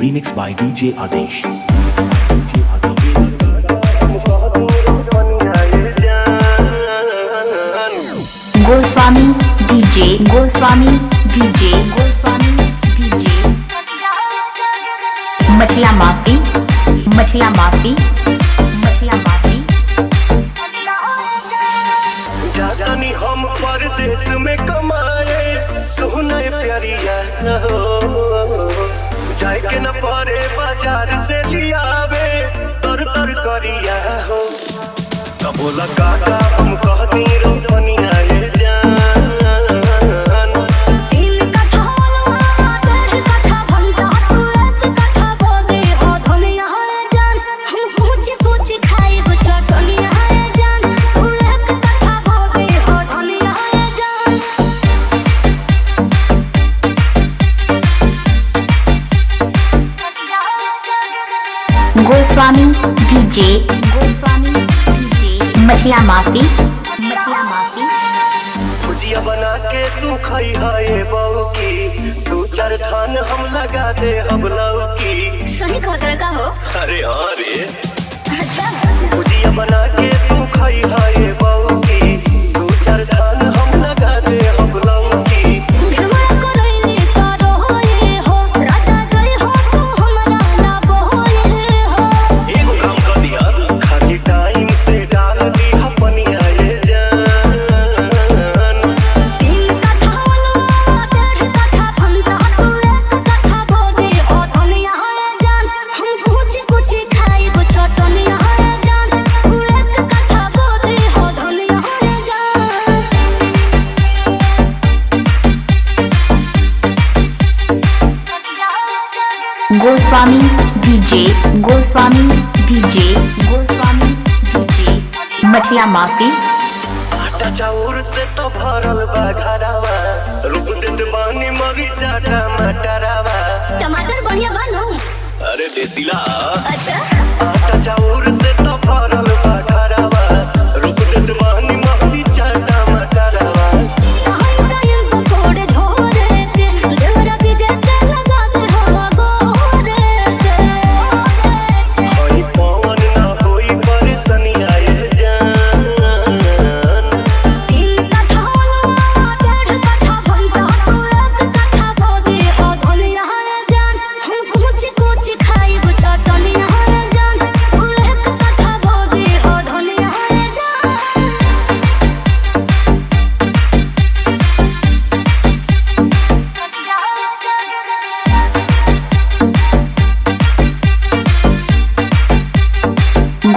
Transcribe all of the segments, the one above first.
Remixed by DJ Adesh. Goswami DJ Goswami DJ Goswami DJ मटिया माफी मटिया माफी मटिया माफी। जानी हम परदेश में कमाए सोना प्यारिया हो जाए के न परे बाजार से लियावे तर तर करिया हो बोला काका हम कहती रोपनिया ये जान गोस्वामी डीजे गोस्वामी डीजे मटिया माफी मटिया माफी। भुजिया बना के तू खाई है बहू की दो चार थान हम लगा दे हम लौकी। सही खबर का हो। अरे हाँ रे अच्छा भुजिया बना के तू खाई है बहू की दो चार थान हम लगा दे हम लौकी। Goswami DJ Goswami DJ Goswami DJ मटिया माफी। आटा चाउर से तो भरल बा घरवा रुक देत बानी मरीचा टमाटरवा। टमाटर बढ़िया बनो। अरे देसीला अच्छा आटा चाउर से तो भरल बा घरवा रुक देत बानी मरीचा टमाटरवा।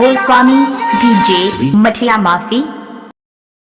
गोस्वामी डीजे मटिया माफी।